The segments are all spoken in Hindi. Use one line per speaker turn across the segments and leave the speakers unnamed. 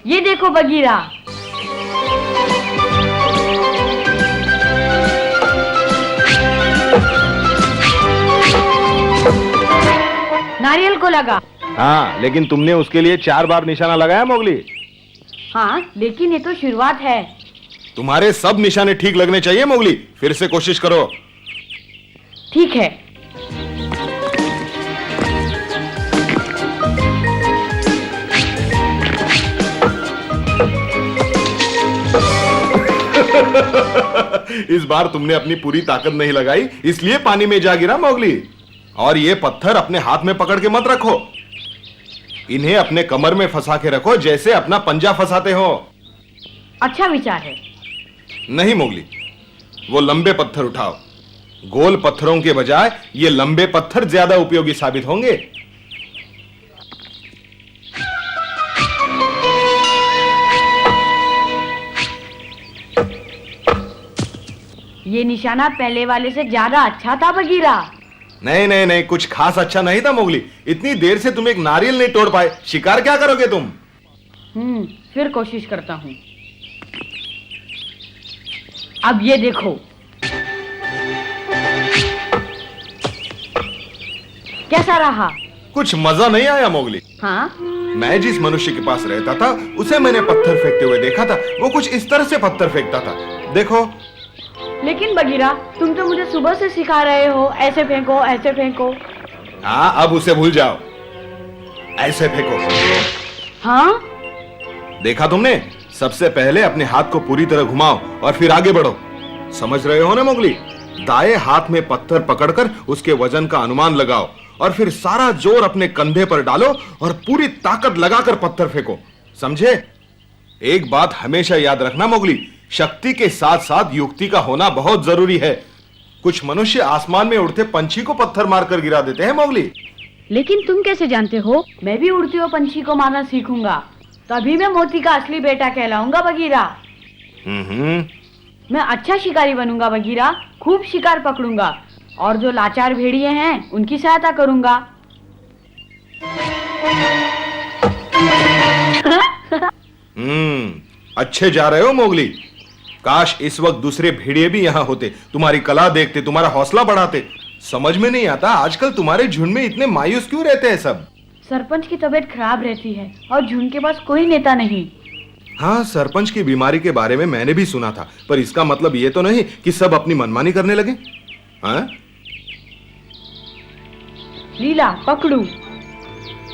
ये देखो बगीरा। नारियल को लगा।
हाँ, लेकिन तुमने उसके लिए 4 बार निशाना लगाया मोगली।
हाँ, लेकिन ये तो शुरुआत है।
तुम्हारे सब निशाने ठीक लगने चाहिए मोगली। फिर से कोशिश करो।
ठीक है।
इस बार तुमने अपनी पूरी ताकत नहीं लगाई, इसलिए पानी में जा गिरा मोगली। और ये पत्थर अपने हाथ में पकड़ के मत रखो, इन्हें अपने कमर में फंसा के रखो, जैसे अपना पंजा फंसाते हो।
अच्छा विचार है।
नहीं मोगली, वो लंबे पत्थर उठाओ। गोल पत्थरों के बजाय ये लंबे पत्थर ज्यादा उपयोगी साबित होंगे।
ये निशाना पहले वाले से ज्यादा अच्छा था बगीरा।
नहीं नहीं नहीं, कुछ खास अच्छा नहीं था मोगली। इतनी देर से तुम एक नारियल नहीं तोड़ पाए, शिकार क्या करोगे तुम?
फिर कोशिश करता हूं। अब ये देखो, कैसा रहा?
कुछ मजा नहीं आया मोगली।
हाँ?
मैं जिस मनुष्य के पास रहता था उसे मैंने पत्थर फेंकते हुए देखा था। वो कुछ इस तरह से पत्थर फेंकता था, देखो।
लेकिन बगीरा, तुम तो मुझे सुबह से सिखा रहे हो, ऐसे फेंको ऐसे फेंको।
हाँ, अब उसे भूल जाओ। ऐसे फेंको।
हाँ?
देखा तुमने? सबसे पहले अपने हाथ को पूरी तरह घुमाओ और फिर आगे बढ़ो। समझ रहे हो ना मोगली? दाएं हाथ में पत्थर पकड़कर उसके वजन का अनुमान लगाओ और फिर सारा जोर अपने कंधे पर डालो और पूरी ताकत लगाकर पत्थर फेंको। समझे? एक बात हमेशा याद रखना मोगली, शक्ति के साथ साथ युक्ति का होना बहुत जरूरी है। कुछ मनुष्य आसमान में उड़ते पंछी को पत्थर मारकर गिरा देते हैं मोगली।
लेकिन तुम कैसे जानते हो? मैं भी उड़ते हुए पंछी को मारना सीखूंगा, तभी मैं मोती का असली बेटा कहलाऊंगा बगीरा। मैं अच्छा शिकारी बनूंगा बगीरा, खूब शिकार पकड़ूंगा और जो लाचार भेड़िए हैं उनकी सहायता करूंगा।
अच्छे जा रहे हो मोगली। काश इस वक्त दूसरे भेड़िए भी यहाँ होते, तुम्हारी कला देखते, तुम्हारा हौसला बढ़ाते। समझ में नहीं आता आजकल तुम्हारे झुंड में इतने मायूस क्यों रहते हैं सब?
सरपंच की तबीयत खराब रहती है और झुंड के पास कोई नेता नहीं।
हाँ, सरपंच की बीमारी के बारे में मैंने भी सुना था, पर इसका मतलब ये तो नहीं कि सब अपनी मनमानी करने लगे। हाँ?
लीला पकड़ू।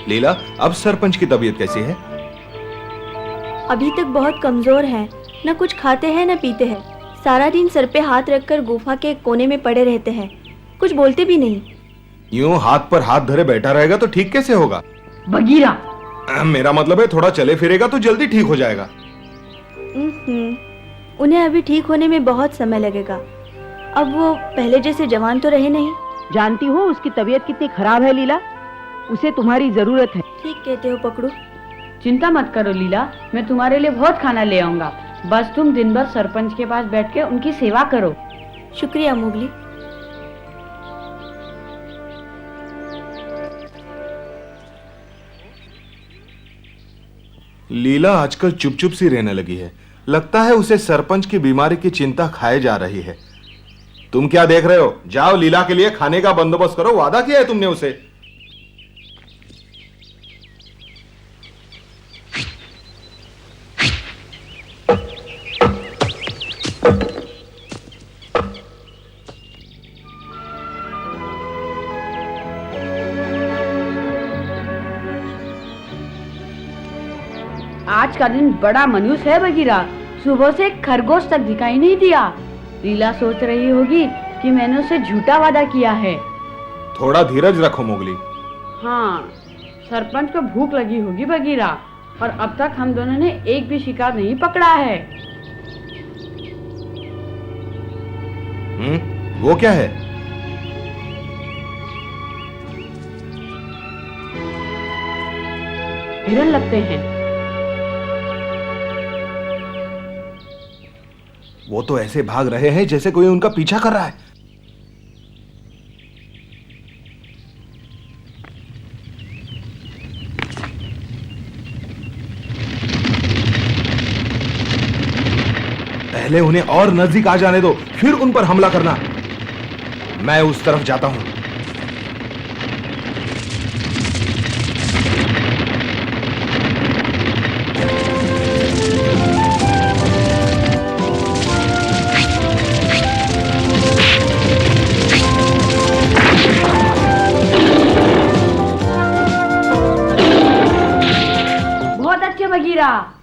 लीला, अब सरपंच की तबीयत कैसी है?
अभी तक बहुत कमजोर है, न कुछ खाते हैं न पीते हैं। सारा दिन सर पे हाथ रखकर गुफा के कोने में पड़े रहते हैं, कुछ बोलते भी नहीं।
यूं हाथ पर हाथ धरे बैठा रहेगा तो ठीक कैसे होगा?
बगीरा,
मेरा मतलब है थोड़ा चले फिरेगा तो जल्दी ठीक हो जाएगा।
उन्हें अभी ठीक होने में बहुत समय लगेगा। अब वो पहले जैसे जवान तो रहे नहीं।
जानती हो उसकी तबीयत कितनी खराब है लीला, उसे तुम्हारी जरूरत है।
ठीक कहते हो पकड़ू।
चिंता मत करो लीला, मैं तुम्हारे लिए बहुत खाना ले आऊंगा। बस तुम दिन भर सरपंच के पास बैठ के उनकी सेवा करो।
शुक्रिया मोगली।
लीला आजकल चुप चुप सी रहने लगी है। लगता है उसे सरपंच की बीमारी की चिंता खाए जा रही है। तुम क्या देख रहे हो? जाओ लीला के लिए खाने का बंदोबस्त करो, वादा किया है तुमने उसे।
आज का दिन बड़ा मनूस है बगीरा, सुबह से खरगोश तक दिखाई नहीं दिया। लीला सोच रही होगी कि मैंने उसे झूठा वादा किया है।
थोड़ा धीरज रखो मोगली।
हाँ, सरपंच को भूख लगी होगी बगीरा, और अब तक हम दोनों ने एक भी शिकार नहीं पकड़ा है।
वो क्या है?
हिरन लगते हैं।
वो तो ऐसे भाग रहे हैं जैसे कोई उनका पीछा कर रहा है। पहले उन्हें और नजदीक आ जाने दो, फिर उन पर हमला करना। मैं उस तरफ जाता हूं।
बहुत अच्छे बगीरा,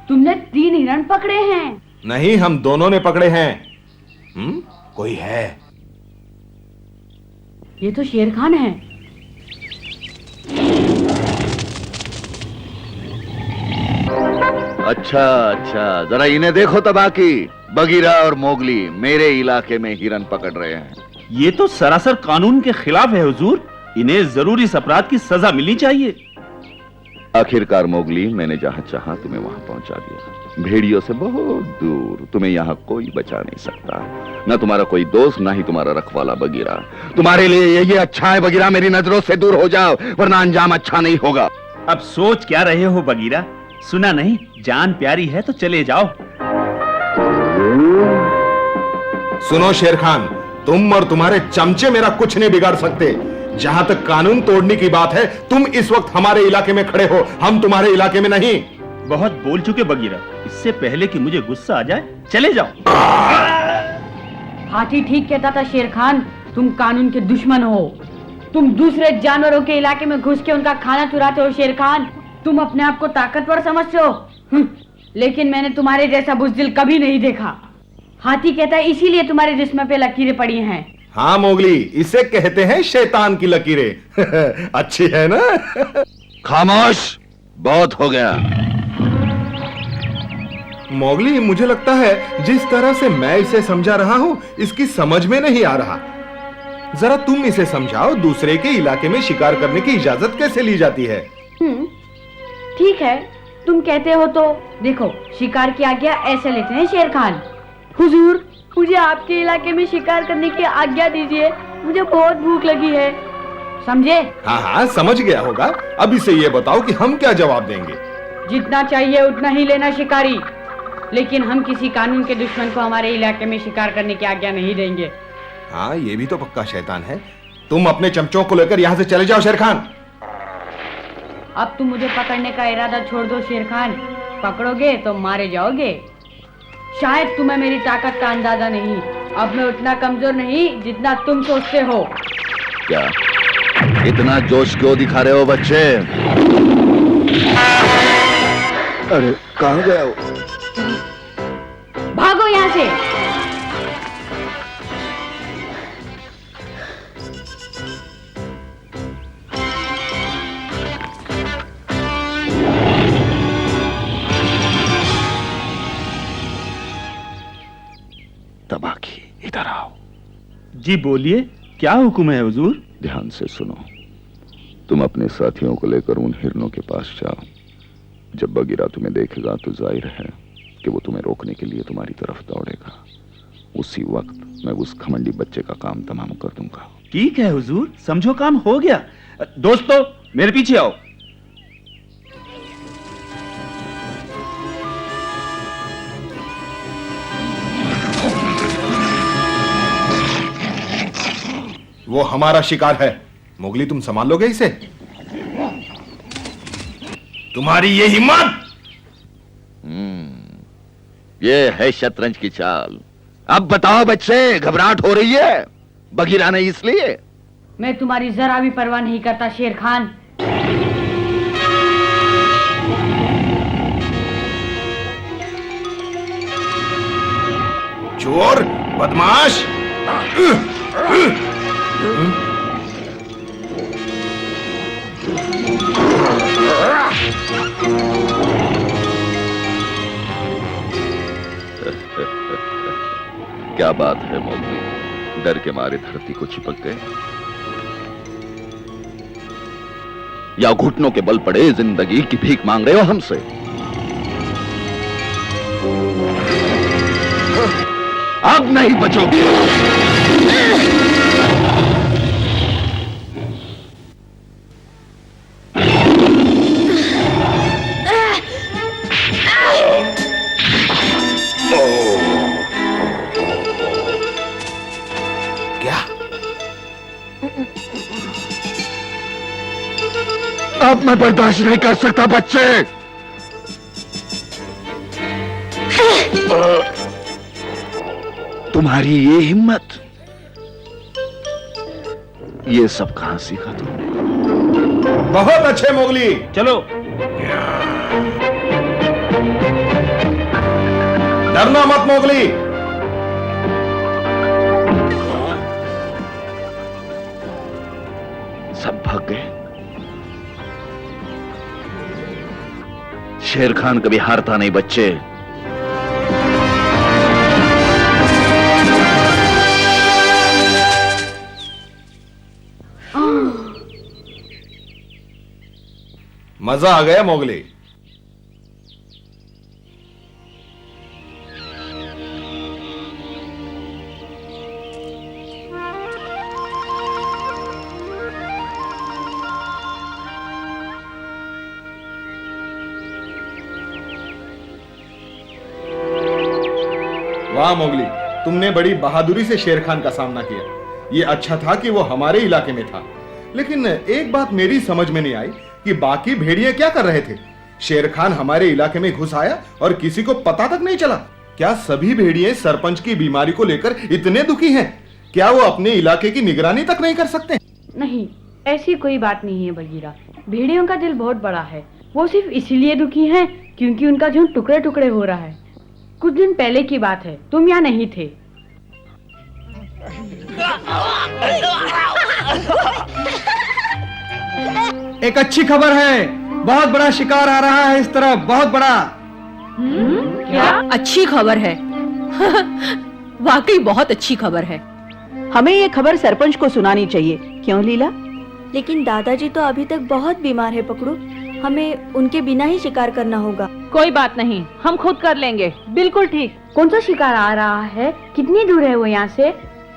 तुमने 3 हिरण पकड़े हैं।
नहीं, हम दोनों ने पकड़े हैं। कोई है?
ये तो शेर खान है।
अच्छा अच्छा, जरा इन्हें देखो तबाकी। बगीरा और मोगली मेरे इलाके में हिरन पकड़ रहे हैं।
ये तो सरासर कानून के खिलाफ है हुजूर। इन्हें जरूर इस अपराध की सजा मिलनी चाहिए।
आखिरकार मोगली, मैंने जहां चाहा तुम्हें वहां पहुंचा दिया। भेड़ियों से बहुत दूर। तुम्हें यहाँ कोई बचा नहीं सकता। न तुम्हारा कोई दोस्त, ना ही तुम्हारा रखवाला बगीरा। तुम्हारे लिए ये अच्छा है बगीरा, मेरी नजरों से दूर हो जाओ, वरना अंजाम अच्छा नहीं होगा।
अब सोच क्या रहे हो बगीरा? सुना नहीं, जान प्यारी है तो चले जाओ।
सुनो शेर खान, तुम और तुम्हारे चमचे मेरा कुछ नहीं बिगाड़ सकते। जहां तक कानून तोड़ने की बात है, तुम इस वक्त हमारे इलाके में खड़े हो, हम तुम्हारे इलाके में नहीं।
बहुत बोल चुके बगीरा, इससे पहले कि मुझे गुस्सा आ जाए चले जाओ।
हाथी ठीक कहता था शेर खान, तुम कानून के दुश्मन हो। तुम दूसरे जानवरों के इलाके में घुस के उनका खाना चुराते हो शेर खान। तुम अपने आप को ताकतवर समझते हो, लेकिन मैंने तुम्हारे जैसा बुज़दिल कभी नहीं देखा। हाथी कहता है इसीलिए तुम्हारे जिस्म पे लकीरें पड़ी हैं।
हाँ मोगली, इसे कहते हैं शैतान की लकीरें। अच्छी है ना?
खामोश, बहुत हो गया।
मोगली, मुझे लगता है जिस तरह से मैं इसे समझा रहा हूं, इसकी समझ में नहीं आ रहा। जरा तुम इसे समझाओ, दूसरे के इलाके में शिकार करने की इजाजत कैसे ली जाती है?
ठीक है, तुम कहते हो तो देखो, शिकार की आज्ञा ऐसे लेते हैं शेर खान। हुजूर, मुझे आपके इलाके में शिकार करने की आज्ञा दीजिए, मुझे बहुत भूख लगी है। समझे?
हाँ हाँ, समझ गया होगा। अब इसे ये बताओ कि हम क्या जवाब देंगे।
जितना चाहिए उतना ही लेना शिकारी, लेकिन हम किसी कानून के दुश्मन को हमारे इलाके में शिकार करने की आज्ञा नहीं देंगे।
हाँ, ये भी तो पक्का शैतान है। तुम अपने चमचों को लेकर यहाँ से चले जाओ शेर खान।
अब तुम मुझे पकड़ने का इरादा छोड़ दो शेर खान। पकड़ोगे तो मारे जाओगे। शायद तुम्हें मेरी ताकत का अंदाजा नहीं। अब मैं उतना कमजोर नहीं जितना तुम सोचते हो।
क्या इतना जोश क्यों दिखा रहे हो बच्चे? अरे कहाँ गया वो?
भागो यहाँ से।
तबाकी, इधर आओ।
जी बोलिए, क्या हुक्म है हुजूर?
ध्यान से सुनो। तुम अपने साथियों को लेकर उन हिरणों के पास जाओ। जब बगीरा तुम्हें देखेगा तो जाहिर है कि वो तुम्हें रोकने के लिए तुम्हारी तरफ दौड़ेगा। उसी वक्त मैं उस घमंडी बच्चे का काम तमाम कर दूंगा।
ठीक है हुजूर, समझो काम हो गया। दोस्तों, मेरे पीछे आओ।
वो हमारा शिकार है। मोगली, तुम संभाल लोगे इसे? तुम्हारी ये हिम्मत!
ये है शतरंज की चाल। अब बताओ बच्चे, घबराहट हो रही है? बगीरा ने इसलिए?
मैं तुम्हारी जरा भी परवाह नहीं करता शेर खान।
चोर, बदमाश!
क्या बात है मोगली, डर के मारे धरती को चिपक गए या घुटनों के बल पड़े जिंदगी की भीख मांग रहे हो हमसे? अब नहीं बचोगे। अब मैं बर्दाश्त नहीं कर सकता बच्चे। तुम्हारी ये हिम्मत, ये सब कहां सीखा तुमने?
बहुत अच्छे मोगली।
चलो।
डरना मत मोगली।
सब भाग गए। शेर खान कभी हारता नहीं बच्चे।
मजा आ गया मोगली। वाह मोगली, तुमने बड़ी बहादुरी से शेर खान का सामना किया। ये अच्छा था कि वो हमारे इलाके में था। लेकिन एक बात मेरी समझ में नहीं आई कि बाकी भेड़िए क्या कर रहे थे। शेर खान हमारे इलाके में घुस आया और किसी को पता तक नहीं चला। क्या सभी भेड़िए सरपंच की बीमारी को लेकर इतने दुखी हैं? क्या वो अपने इलाके की निगरानी तक नहीं कर सकते?
नहीं, ऐसी कोई बात नहीं है बगीरा। भेड़ियों का दिल बहुत बड़ा है। वो सिर्फ इसीलिए दुखी हैं क्योंकि उनका झुंड टुकड़े टुकड़े हो रहा है। कुछ दिन पहले की बात है, तुम यहाँ नहीं थे।
एक अच्छी खबर है, बहुत बड़ा शिकार आ रहा है इस तरफ, बहुत बड़ा।
क्या?
अच्छी खबर है। वाकई बहुत अच्छी खबर है।
हमें ये खबर सरपंच को सुनानी चाहिए, क्यों लीला?
लेकिन दादाजी तो अभी तक बहुत बीमार है पकड़ू। हमें उनके बिना ही शिकार करना होगा।
कोई बात नहीं, हम खुद कर लेंगे। बिल्कुल ठीक।
कौन सा शिकार आ रहा है? कितनी दूर है वो यहाँ से?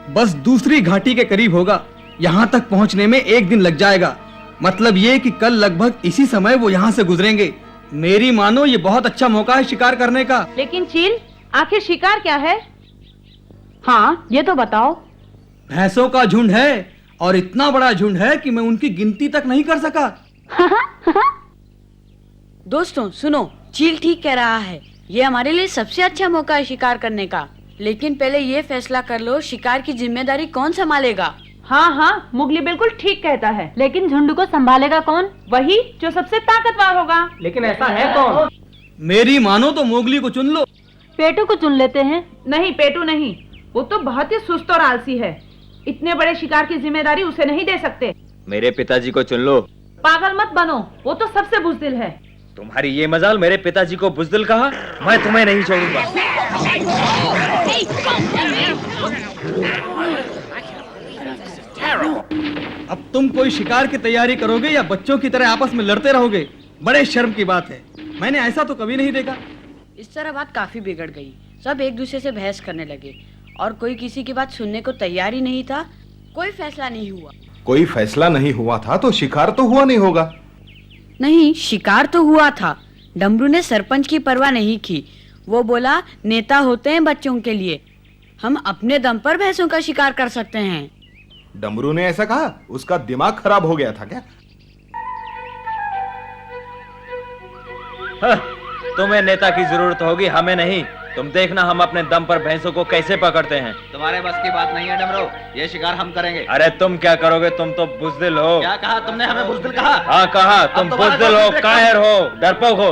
बस दूसरी घाटी के करीब होगा। यहाँ तक पहुँचने में 1 दिन लग जाएगा। मतलब ये कि कल लगभग इसी समय वो यहाँ से गुजरेंगे। मेरी मानो ये बहुत अच्छा मौका है शिकार करने का।
लेकिन चील, आखिर शिकार क्या है?
हाँ, ये तो बताओ।
भैंसों का झुंड है और इतना बड़ा झुंड है कि मैं उनकी गिनती तक नहीं कर सका।
दोस्तों सुनो, चील ठीक कह रहा है। ये हमारे लिए सबसे अच्छा मौका है शिकार करने का। लेकिन पहले ये फैसला कर लो, शिकार की जिम्मेदारी कौन संभालेगा?
हाँ हाँ, मुगली बिल्कुल ठीक कहता है। लेकिन झुंड को संभालेगा कौन? वही जो सबसे ताकतवर होगा।
लेकिन ऐसा है कौन? मेरी मानो तो मोगली को चुन लो।
पेटू को चुन लेते हैं। नहीं, पेटू नहीं, वो तो बहुत ही सुस्त और आलसी है। इतने बड़े शिकार की जिम्मेदारी उसे नहीं दे सकते।
मेरे पिताजी को चुन लो।
पागल मत बनो, वो तो सबसे बुज़दिल है।
तुम्हारी ये मजाल मेरे पिताजी को बुज़दिल कहा? मैं तुम्हें नहीं छोड़ूंगा।
अब तुम कोई शिकार की तैयारी करोगे या बच्चों की तरह आपस में लड़ते रहोगे? बड़े शर्म की बात है। मैंने ऐसा तो कभी नहीं देखा।
इस तरह बात काफी बिगड़ गई। सब एक दूसरे से बहस करने लगे और कोई किसी की बात सुनने को तैयार ही नहीं था। कोई फैसला नहीं हुआ।
कोई फैसला नहीं हुआ था तो शिकार तो हुआ नहीं होगा।
नहीं, शिकार तो हुआ था। डमरू ने सरपंच की परवाह नहीं की। वो बोला, नेता होते हैं बच्चों के लिए, हम अपने दम पर भैंसों का शिकार कर सकते हैं।
डमरू ने ऐसा कहा? उसका दिमाग खराब हो गया था क्या?
तुम्हें नेता की जरूरत होगी, हमें नहीं। तुम देखना हम अपने दम पर भैंसों को कैसे पकड़ते हैं।
तुम्हारे बस की बात नहीं है डमरू, ये शिकार हम करेंगे।
अरे तुम क्या करोगे? तुम तो बुज़दिल हो।
क्या कहा तुमने? हमें बुज़दिल कहा?
हाँ कहा। तुम बुज़दिल हो, कायर हो, डरपोक हो।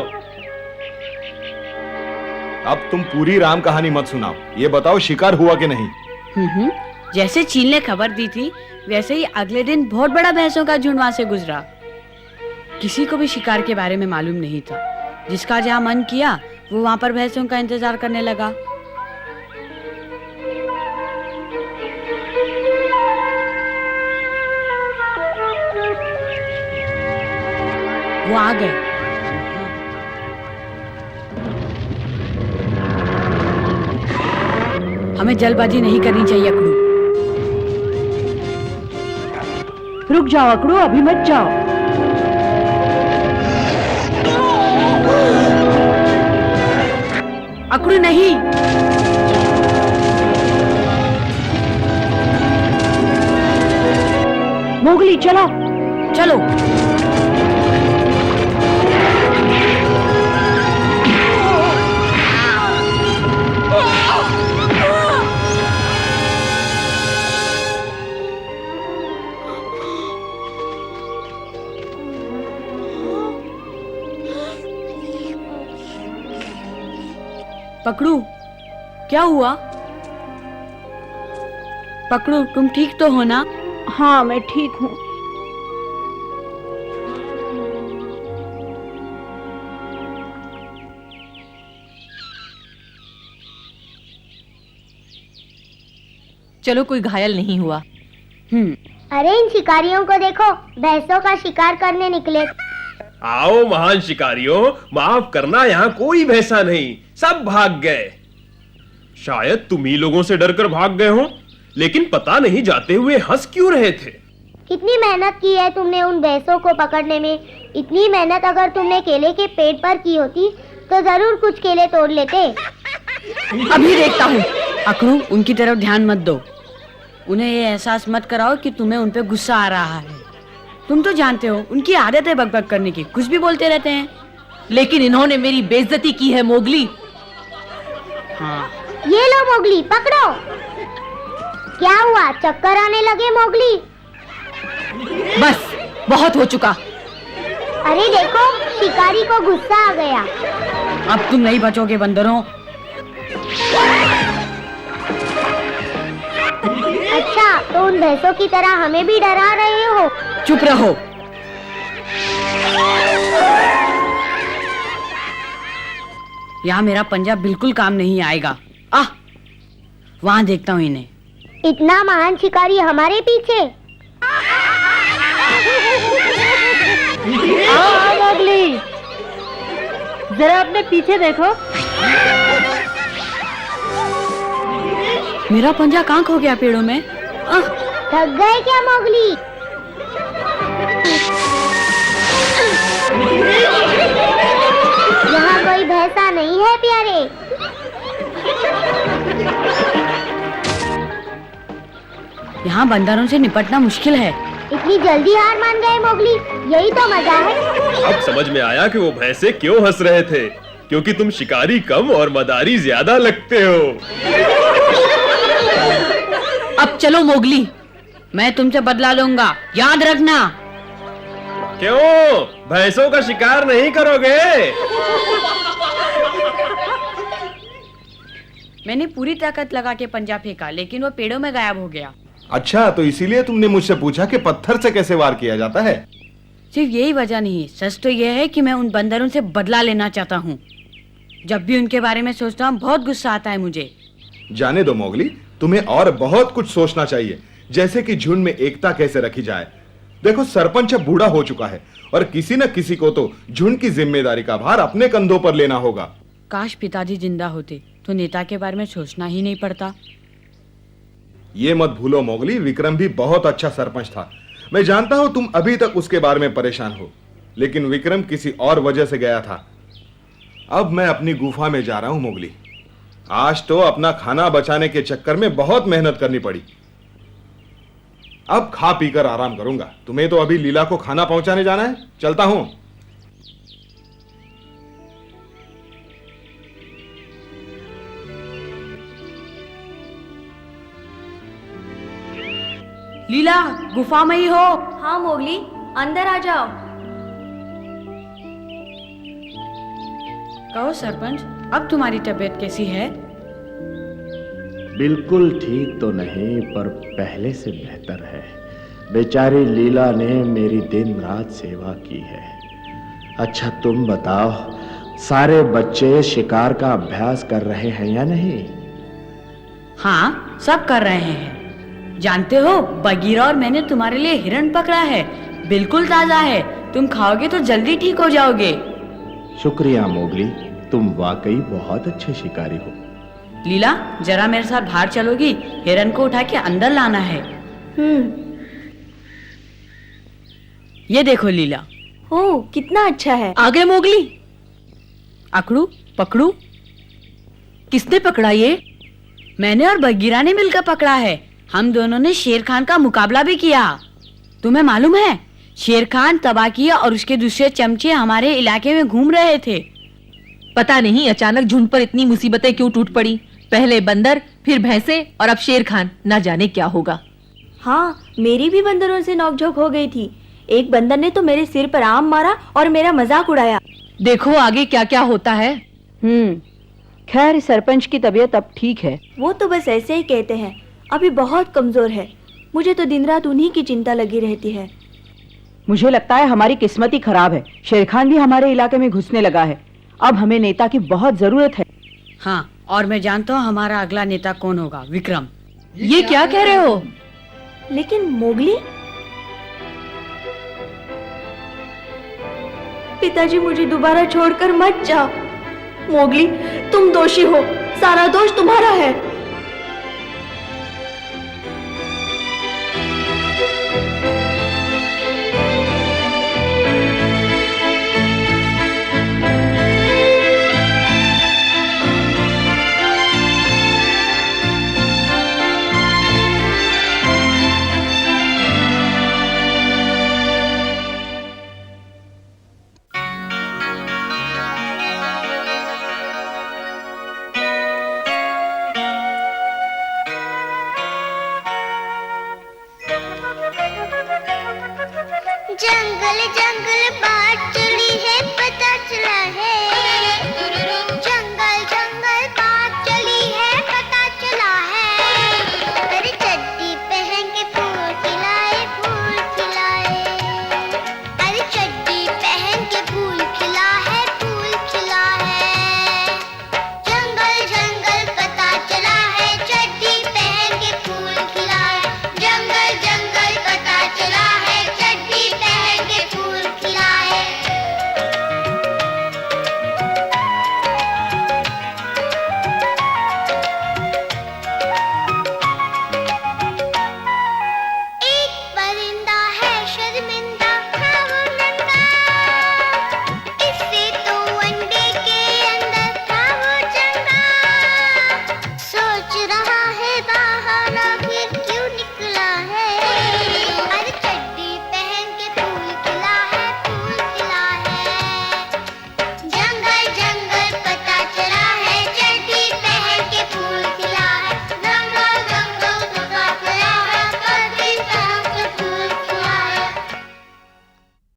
अब तुम पूरी राम कहानी मत सुनाओ, ये बताओ शिकार हुआ कि नहीं?
जैसे चील ने खबर दी थी वैसे ही अगले दिन बहुत बड़ा भैंसों का झुंड वहां से गुजरा। किसी को भी शिकार के बारे में मालूम नहीं था। जिसका जहां मन किया वो वहां पर भैंसों का इंतजार करने लगा। वो आ गए। हमें जल्दबाजी नहीं करनी चाहिए अकड़ू।
रुक जाओ अकड़ू, अभी मत जाओ।
अकड़ू नहीं।
मोगली चलो।
चलो। पकड़ू, क्या हुआ? पकड़ू, तुम ठीक तो हो ना?
हाँ, मैं ठीक हूँ।
चलो, कोई घायल नहीं हुआ।
अरे इन शिकारियों को देखो, भैंसों का शिकार करने निकले।
आओ महान शिकारियों, माफ करना, यहाँ कोई भैंसा नहीं, सब भाग गए। शायद तुम ही लोगों से डरकर भाग गए हो, लेकिन पता नहीं जाते हुए हंस क्यों रहे थे।
कितनी मेहनत की है तुमने उन भैंसों को पकड़ने में। इतनी मेहनत अगर तुमने केले के पेड़ पर की होती तो जरूर कुछ केले तोड़ लेते।
अभी देखता हूँ। अकड़ू, उनकी तरफ ध्यान मत दो। उन्हें ये एहसास मत कराओ कि तुम्हें उन पे गुस्सा आ रहा है। तुम तो जानते हो उनकी आदत है बकबक करने की, कुछ भी बोलते रहते हैं।
लेकिन इन्होंने मेरी बेइज्जती की है मोगली।
हाँ।
ये लो मोगली, पकड़ो। क्या हुआ, चक्कर आने लगे मोगली?
बस, बहुत हो चुका।
अरे देखो, शिकारी को गुस्सा आ गया।
अब तुम नहीं बचोगे बंदरों।
अच्छा, तो उन भैंसों की तरह हमें भी डरा रहे हो?
चुप रहो। यहाँ मेरा पंजा बिल्कुल काम नहीं आएगा। वहाँ देखता हूँ इन्हें।
इतना महान शिकारी हमारे पीछे।
आओ मोगली, जरा अपने पीछे देखो।
मेरा पंजा कहाँ खो गया पेड़ों में?
थक गए क्या मोगली? यहाँ कोई भैंसा नहीं है प्यारे।
यहाँ बंदरों से निपटना मुश्किल है।
इतनी जल्दी हार मान गए मोगली, यही तो मजा है।
अब समझ में आया कि वो भैंसे क्यों हंस रहे थे, क्योंकि तुम शिकारी कम और मदारी ज्यादा लगते हो।
अब चलो मोगली,
मैं तुमसे बदला लूंगा, याद रखना।
क्यों, भैंसों का शिकार नहीं करोगे?
मैंने पूरी ताकत लगा के पंजा फेंका, लेकिन वो पेड़ों में गायब हो गया।
अच्छा, तो इसीलिए तुमने मुझसे पूछा कि पत्थर से कैसे वार किया जाता है?
सिर्फ यही वजह नहीं, सच तो यह है कि मैं उन बंदरों से बदला लेना चाहता हूँ। जब भी उनके बारे में सोचता हूँ बहुत गुस्सा आता है मुझे।
जाने दो मोगली, तुम्हें और बहुत कुछ सोचना चाहिए, जैसे कि झुंड में एकता कैसे रखी जाए। देखो, सरपंच अब बूढ़ा हो चुका है और किसी न किसी को तो झुंड की जिम्मेदारी का भार अपने कंधों पर लेना होगा।
काश पिताजी जिंदा होते तो नेता के बारे में सोचना ही नहीं पड़ता।
ये मत भूलो मोगली, विक्रम भी बहुत अच्छा सरपंच था। मैं जानता हूं तुम अभी तक उसके बारे में परेशान हो, लेकिन विक्रम किसी और वजह से गया था। अब मैं अपनी गुफा में जा रहा हूं मोगली। आज तो अपना खाना बचाने के चक्कर में बहुत मेहनत करनी पड़ी। अब खा पीकर आराम करूंगा। तुम्हें तो अभी लीला को खाना पहुंचाने जाना है, चलता हूं।
लीला, गुफा में ही हो?
हाँ मोगली, अंदर आ जाओ।
कहो सरपंच, अब तुम्हारी तबीयत कैसी है?
बिल्कुल ठीक तो नहीं, पर पहले से बेहतर है। बेचारी लीला ने मेरी दिन रात सेवा की है। अच्छा तुम बताओ, सारे बच्चे शिकार का अभ्यास कर रहे हैं या नहीं?
हाँ, सब कर रहे हैं। जानते हो, बगीरा और मैंने तुम्हारे लिए हिरण पकड़ा है, बिल्कुल ताजा है। तुम खाओगे तो जल्दी ठीक हो जाओगे।
शुक्रिया मोगली, तुम वाकई बहुत अच्छे शिकारी हो।
लीला, जरा मेरे साथ बाहर चलोगी? हिरण को उठा के अंदर लाना है। ये देखो लीला।
ओह, कितना अच्छा है।
आगे मोगली।
अकड़ू, पकड़ू।
किसने पकड़ा ये?
मैंने और बगीरा ने मिलकर पकड़ा है। हम दोनों ने शेर खान का मुकाबला भी किया। तुम्हें मालूम है, शेर खान, तबाकिया और उसके दूसरे चमचे हमारे इलाके में घूम रहे थे।
पता नहीं अचानक झुंड पर इतनी मुसीबतें क्यों टूट पड़ी। पहले बंदर, फिर भैंसे और अब शेर खान। ना जाने क्या होगा।
हाँ, मेरी भी बंदरों से नोकझोंक हो गई थी। एक बंदर ने तो मेरे सिर पर आम मारा और मेरा मजाक उड़ाया।
देखो आगे क्या क्या होता है।
खैर सरपंच की तबीयत अब ठीक है।
वो तो बस ऐसे ही कहते हैं, अभी बहुत कमजोर है। मुझे तो दिन रात उन्हीं की चिंता लगी रहती है।
मुझे लगता है हमारी किस्मत ही खराब है। शेर खान भी हमारे इलाके में घुसने लगा है। अब हमें नेता की बहुत जरूरत है।
हाँ, और मैं जानता हूँ हमारा अगला नेता कौन होगा, विक्रम।
ये क्या कह रहे हो?
लेकिन मोगली, पिताजी मुझे दोबारा छोड़कर मत जाओ। मोगली, तुम दोषी हो, सारा दोष तुम्हारा है।
जंगल जंगल